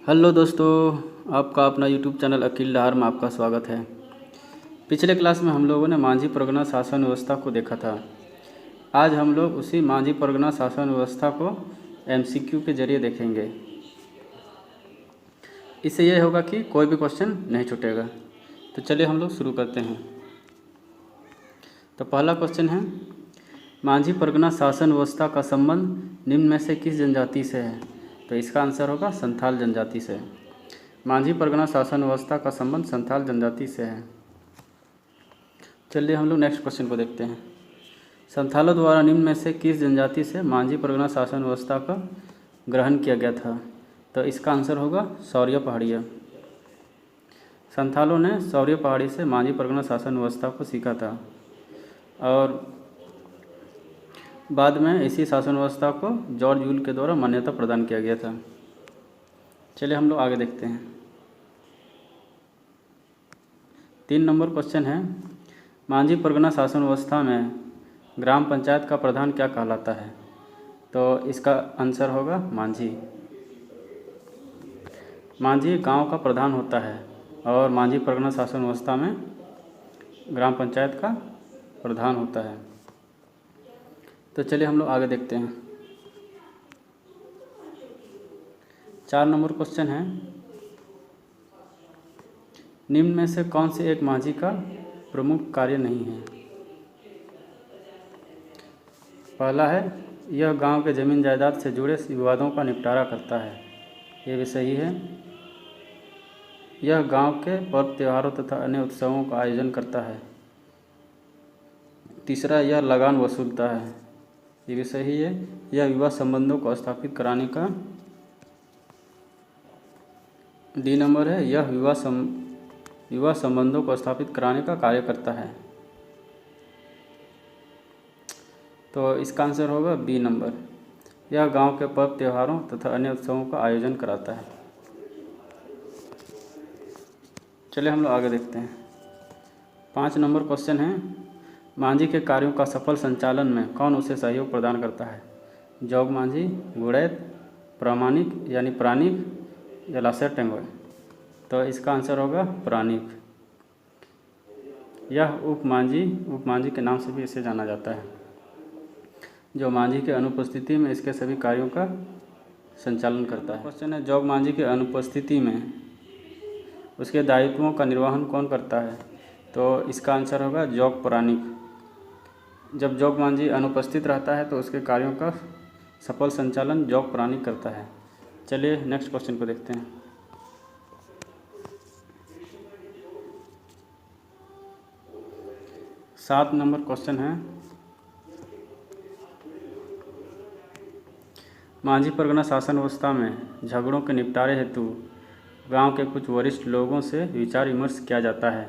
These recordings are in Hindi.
हेलो दोस्तों, आपका अपना यूट्यूब चैनल अकील डार में आपका स्वागत है। पिछले क्लास में हम लोगों ने मांझी परगना शासन व्यवस्था को देखा था। आज हम लोग उसी मांझी परगना शासन व्यवस्था को एमसीक्यू के जरिए देखेंगे। इससे यह होगा कि कोई भी क्वेश्चन नहीं छूटेगा। तो चलिए हम लोग शुरू करते हैं। तो पहला क्वेश्चन है, मांझी परगना शासन व्यवस्था का संबंध निम्न में से किस जनजाति से है? तो इसका आंसर होगा संथाल जनजाति से। मांझी परगना शासन व्यवस्था का संबंध संथाल जनजाति से है। चलिए हम लोग नेक्स्ट क्वेश्चन को देखते हैं। संथालों द्वारा निम्न में से किस जनजाति से मांझी परगना शासन व्यवस्था का ग्रहण किया गया था? तो इसका आंसर होगा शौर्य पहाड़िया। संथालों ने शौर्य पहाड़ी से मांझी परगना शासन व्यवस्था को सीखा था और बाद में इसी शासन व्यवस्था को जॉर्ज यूल के द्वारा मान्यता प्रदान किया गया था। चलिए हम लोग आगे देखते हैं। 3 नंबर क्वेश्चन है, मांझी परगना शासन व्यवस्था में ग्राम पंचायत का प्रधान क्या कहलाता है? तो इसका आंसर होगा मांझी। मांझी गांव का प्रधान होता है और मांझी परगना शासन व्यवस्था में ग्राम पंचायत का प्रधान होता है। तो चलिए हम लोग आगे देखते हैं। 4 नंबर क्वेश्चन है, निम्न में से कौन से एक मांझी का प्रमुख कार्य नहीं है? पहला है, यह गांव के जमीन जायदाद से जुड़े विवादों का निपटारा करता है। ये भी सही है। यह गांव के पर्व त्योहारों तथा अन्य उत्सवों का आयोजन करता है। तीसरा, यह लगान वसूलता है। ये भी सही है। यह विवाह संबंधों को स्थापित कराने का डी नंबर है, यह विवाह संबंधों को स्थापित कराने का कार्य करता है। तो इसका आंसर होगा बी नंबर, यह गांव के पर्व त्योहारों तथा अन्य उत्सवों का आयोजन कराता है। चलिए हम लोग आगे देखते हैं। 5 नंबर क्वेश्चन है, मांझी के कार्यों का सफल संचालन में कौन उसे सहयोग प्रदान करता है? जोग मांझी, गुड़ैत, प्रामाणिक यानी प्राणिक या लासर टेंगोय? तो इसका आंसर होगा प्राणिक। यह उप मांझी के नाम से भी इसे जाना जाता है, जो मांझी के अनुपस्थिति में इसके सभी कार्यों का संचालन करता है। क्वेश्चन है, जोग मांझी के अनुपस्थिति में उसके दायित्वों का निर्वहन कौन करता है? तो इसका आंसर होगा जोग प्राणिक। जब जोग मांझी अनुपस्थित रहता है तो उसके कार्यों का सफल संचालन जोग प्राणिक करता है। चलिए नेक्स्ट क्वेश्चन को देखते हैं। 7 नंबर क्वेश्चन है, मांझी परगना शासन व्यवस्था में झगड़ों के निपटारे हेतु गांव के कुछ वरिष्ठ लोगों से विचार विमर्श किया जाता है।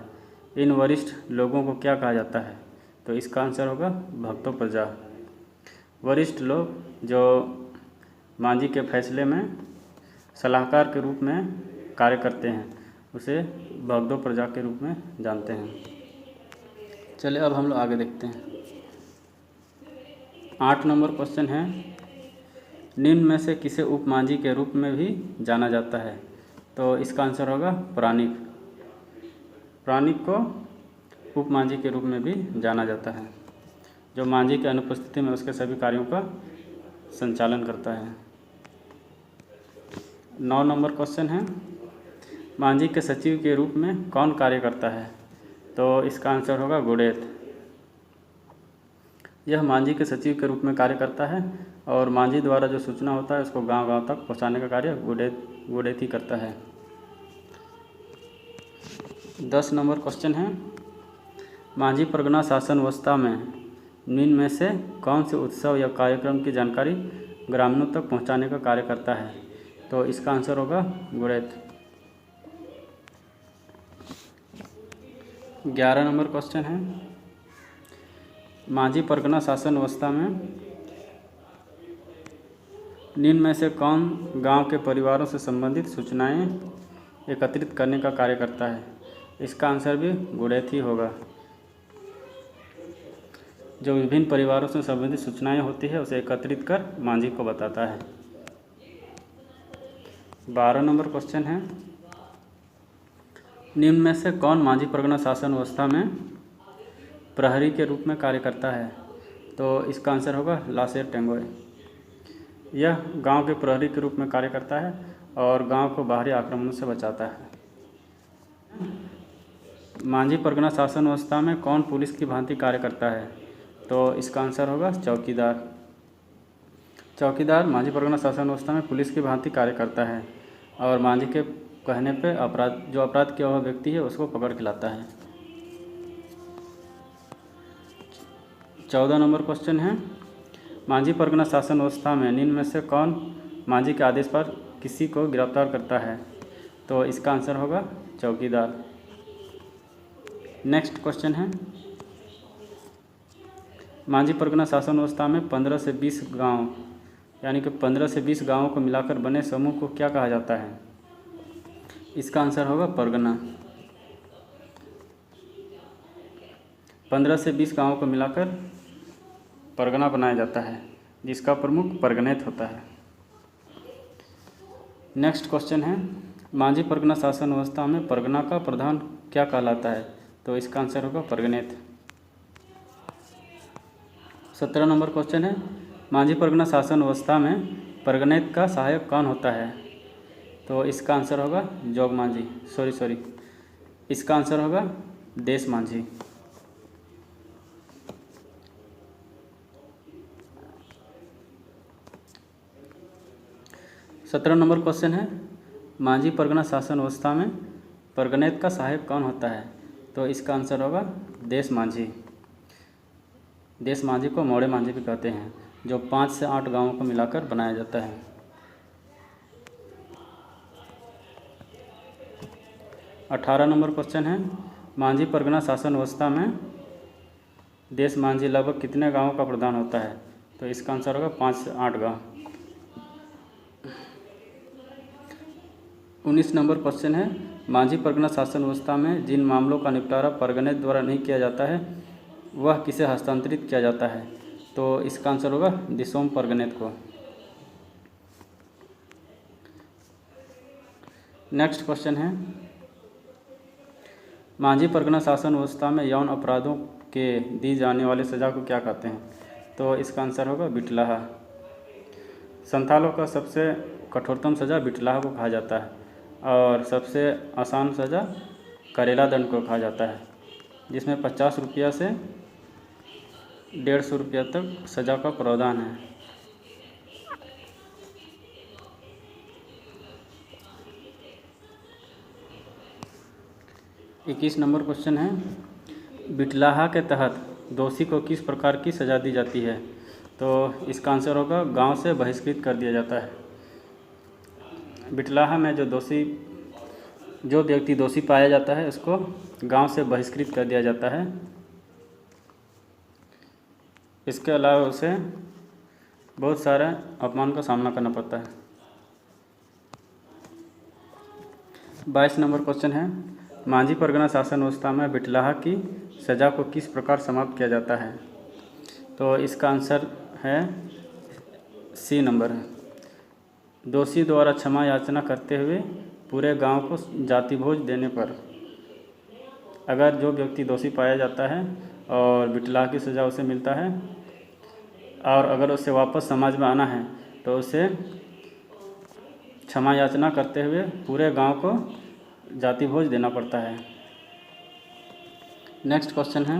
इन वरिष्ठ लोगों को क्या कहा जाता है? तो इसका आंसर होगा भक्तों प्रजा। वरिष्ठ लोग जो मांझी के फैसले में सलाहकार के रूप में कार्य करते हैं उसे भक्तों प्रजा के रूप में जानते हैं। चलिए अब हम लोग आगे देखते हैं। 8 नंबर क्वेश्चन है, निम्न में से किसे उप मांझी के रूप में भी जाना जाता है? तो इसका आंसर होगा प्राणिक। प्राणिक को उप मांझी के रूप में भी जाना जाता है, जो मांझी के अनुपस्थिति में उसके सभी कार्यों का संचालन करता है। 9 नंबर क्वेश्चन है, मांझी के सचिव के रूप में कौन कार्य करता है? तो इसका आंसर होगा गुड़ैत। यह मांझी के सचिव के रूप में कार्य करता है और मांझी द्वारा जो सूचना होता है उसको गांव-गांव तक पहुंचाने का कार्य गुड़ैत ही करता है। 10 नंबर क्वेश्चन है, मांझी परगना शासन व्यवस्था में निम्न में से कौन से उत्सव या कार्यक्रम की जानकारी ग्रामीणों तक पहुंचाने का कार्य करता है? तो इसका आंसर होगा गुड़ैत। 11 नंबर क्वेश्चन है, मांझी परगना शासन व्यवस्था में निम्न में से कौन गांव के परिवारों से संबंधित सूचनाएं एकत्रित करने का कार्य करता है? इसका आंसर भी गुड़ैत ही होगा। जो विभिन्न परिवारों से संबंधित सूचनाएं होती है उसे एकत्रित कर मांझी को बताता है। 12 नंबर क्वेश्चन है, निम्न में से कौन मांझी परगना शासन व्यवस्था में प्रहरी के रूप में कार्य करता है? तो इसका आंसर होगा लासेर टेंगोय। यह गांव के प्रहरी के रूप में कार्य करता है और गांव को बाहरी आक्रमणों से बचाता है। मांझी परगना शासन व्यवस्था में कौन पुलिस की भांति कार्य करता है? तो इसका आंसर होगा चौकीदार। चौकीदार मांझी परगना शासन व्यवस्था में पुलिस की भांति कार्य करता है और मांझी के कहने पे जो अपराध किया हुआ व्यक्ति है उसको पकड़ के लाता है। 14 नंबर क्वेश्चन है, मांझी परगना शासन व्यवस्था में निम्न में से कौन मांझी के आदेश पर किसी को गिरफ्तार करता है? तो इसका आंसर होगा चौकीदार। नेक्स्ट क्वेश्चन है, मांझी परगना शासन व्यवस्था में 15 से 20 गांव यानी कि 15 से 20 गांवों को मिलाकर बने समूह को क्या कहा जाता है? इसका आंसर होगा परगना। 15 से 20 गांवों को मिलाकर परगना बनाया जाता है जिसका प्रमुख परगनेत होता है। नेक्स्ट क्वेश्चन है, मांझी परगना शासन व्यवस्था में परगना का प्रधान क्या कहलाता है? तो इसका आंसर होगा परगनेत। 17 नंबर क्वेश्चन है, मांझी परगना शासन व्यवस्था में परगनेत का सहायक कौन होता है? तो इसका आंसर होगा जोग मांझी सॉरी इसका आंसर होगा देश मांझी। 17 नंबर क्वेश्चन है, मांझी परगना शासन व्यवस्था में परगनेत का सहायक कौन होता है? तो इसका आंसर होगा देश मांझी। देश मांझी को मोड़े मांझी भी कहते हैं, जो 5 से 8 गांवों को मिलाकर बनाया जाता है। 18 नंबर क्वेश्चन है, मांझी परगना शासन व्यवस्था में देश मांझी लगभग कितने गांवों का प्रधान होता है? तो इसका आंसर होगा 5 से 8 गांव। 19 नंबर क्वेश्चन है, मांझी परगना शासन व्यवस्था में जिन मामलों का निपटारा परगनेत द्वारा नहीं किया जाता है वह किसे हस्तांतरित किया जाता है? तो इसका आंसर होगा दिसोम परगनेत को। नेक्स्ट क्वेश्चन है, मांझी परगना शासन व्यवस्था में यौन अपराधों के दी जाने वाली सज़ा को क्या कहते हैं? तो इसका आंसर होगा बिटलाहा। संथालों का सबसे कठोरतम सज़ा बिटलाहा को कहा जाता है और सबसे आसान सज़ा करेला दंड को कहा जाता है, जिसमें 50 रुपया से 150 रुपया तक सज़ा का प्रावधान है। इक्कीस नंबर क्वेश्चन है, बिटलाहा के तहत दोषी को किस प्रकार की सज़ा दी जाती है? तो इसका आंसर होगा गांव से बहिष्कृत कर दिया जाता है। बिटलाहा में जो व्यक्ति दोषी पाया जाता है उसको गांव से बहिष्कृत कर दिया जाता है। इसके अलावा उसे बहुत सारे अपमान का सामना करना पड़ता है। 22 नंबर क्वेश्चन है, मांझी परगना शासन व्यवस्था में बिटलाहा की सज़ा को किस प्रकार समाप्त किया जाता है? तो इसका आंसर है सी नंबर है। दोषी द्वारा क्षमा याचना करते हुए पूरे गांव को जाति भोज देने पर। अगर जो व्यक्ति दोषी पाया जाता है और बिटलाहा की सज़ा उसे मिलता है और अगर उसे वापस समाज में आना है तो उसे क्षमा याचना करते हुए पूरे गांव को जाति भोज देना पड़ता है। नेक्स्ट क्वेश्चन है,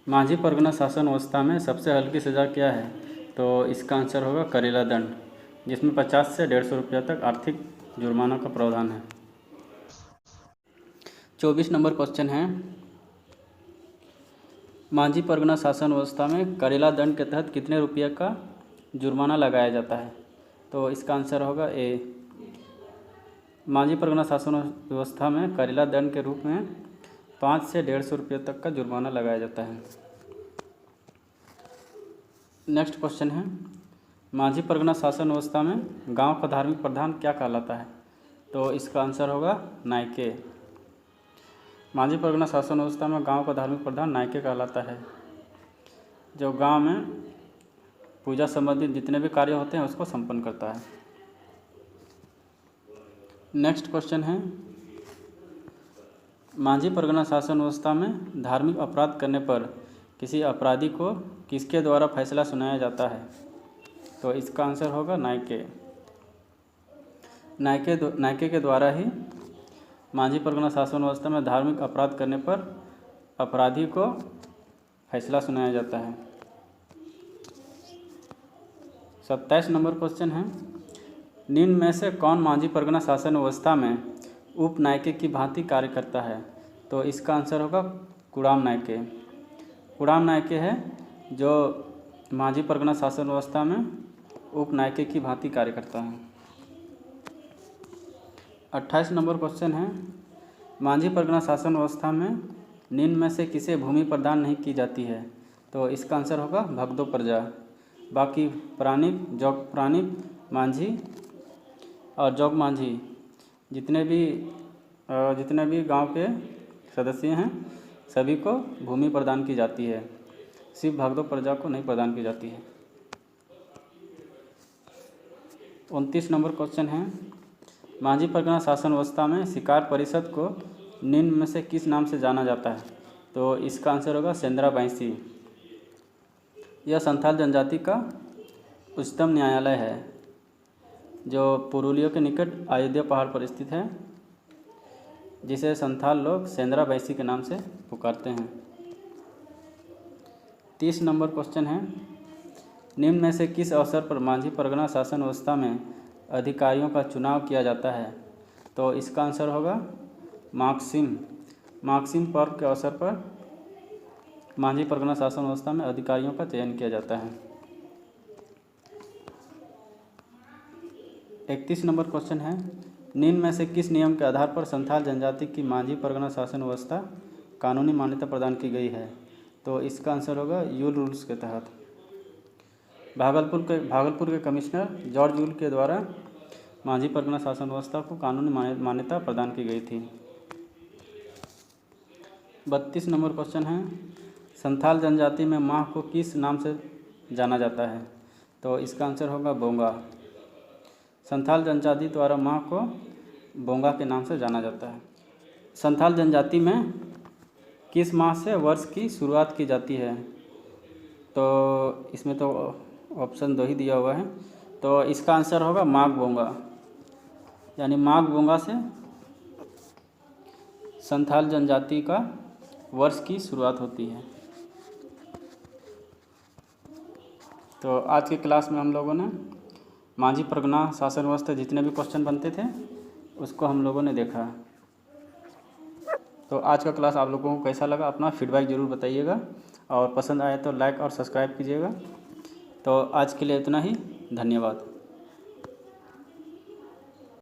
मांझी परगना शासन व्यवस्था में सबसे हल्की सज़ा क्या है? तो इसका आंसर होगा करेला दंड, जिसमें 50 से 150 रुपया तक आर्थिक जुर्माना का प्रावधान है। 24 नंबर क्वेश्चन है, मांझी परगना शासन व्यवस्था में करेला दंड के तहत कितने रुपये का जुर्माना लगाया जाता है? तो इसका आंसर होगा ए। मांझी परगना शासन व्यवस्था में करेला दंड के रूप में 5 से 150 रुपये तक का जुर्माना लगाया जाता है। नेक्स्ट क्वेश्चन है, मांझी परगना शासन व्यवस्था में गांव का धार्मिक प्रधान क्या कहलाता है? तो इसका आंसर होगा नायके। मांझी परगना शासन व्यवस्था में गांव का धार्मिक प्रधान नायके कहलाता है। जो गांव में पूजा संबंधित जितने भी कार्य होते हैं उसको संपन्न करता है। नेक्स्ट क्वेश्चन है, मांझी परगना शासन व्यवस्था में धार्मिक अपराध करने पर किसी अपराधी को किसके द्वारा फैसला सुनाया जाता है? तो इसका आंसर होगा नायके। नायके के द्वारा ही मांझी परगना शासन व्यवस्था में धार्मिक अपराध करने पर अपराधी को फैसला सुनाया जाता है। 27 नंबर क्वेश्चन है, निम्न में से कौन मांझी परगना शासन व्यवस्था में उप नायके की भांति कार्य करता है? तो इसका आंसर होगा कुड़ाम नायके। कुड़ाम नायके है जो मांझी परगना शासन व्यवस्था में उप नायके की भांति कार्य करता है। 28 नंबर क्वेश्चन है, मांझी परगना शासन व्यवस्था में निम्न में से किसे भूमि प्रदान नहीं की जाती है? तो इसका आंसर होगा भगदो प्रजा। बाकी प्राणिक, जोग प्राणिक, मांझी और जोग मांझी जितने भी गांव के सदस्य हैं सभी को भूमि प्रदान की जाती है, सिर्फ भगदो प्रजा को नहीं प्रदान की जाती है। 29 नंबर क्वेश्चन है, मांझी परगना शासन व्यवस्था में शिकार परिषद को निम्न में से किस नाम से जाना जाता है? तो इसका आंसर होगा सेंद्रा बैंसी। यह संथाल जनजाति का उच्चतम न्यायालय है जो पुरुलिया के निकट अयोध्या पहाड़ पर स्थित है, जिसे संथाल लोग सेंद्रा बैंसी के नाम से पुकारते हैं। 30 नंबर क्वेश्चन है, निम्न में से किस अवसर पर मांझी परगना शासन व्यवस्था में अधिकारियों का चुनाव किया जाता है? तो इसका आंसर होगा माघसिम पर्व के अवसर पर मांझी परगना शासन व्यवस्था में अधिकारियों का चयन किया जाता है। 31 नंबर क्वेश्चन है, निम्न में से किस नियम के आधार पर संथाल जनजाति की मांझी परगना शासन व्यवस्था कानूनी मान्यता प्रदान की गई है? तो इसका आंसर होगा यूल रूल्स के तहत। भागलपुर के कमिश्नर जॉर्ज यूल के द्वारा मांझी परगना शासन व्यवस्था को कानूनी मान्यता प्रदान की गई थी। 32 नंबर क्वेश्चन है, संथाल जनजाति में माह को किस नाम से जाना जाता है? तो इसका आंसर होगा बोंगा। संथाल जनजाति द्वारा माह को बोंगा के नाम से जाना जाता है। संथाल जनजाति में किस माह से वर्ष की शुरुआत की जाती है? तो इसमें तो ऑप्शन 2 ही दिया हुआ है, तो इसका आंसर होगा माघ बोंगा। यानी माघ बोंगा से संथाल जनजाति का वर्ष की शुरुआत होती है। तो आज की क्लास में हम लोगों ने मांझी परगना शासन व्यवस्था जितने भी क्वेश्चन बनते थे उसको हम लोगों ने देखा। तो आज का क्लास आप लोगों को कैसा लगा अपना फीडबैक ज़रूर बताइएगा, और पसंद आए तो लाइक और सब्सक्राइब कीजिएगा। तो आज के लिए इतना ही, धन्यवाद।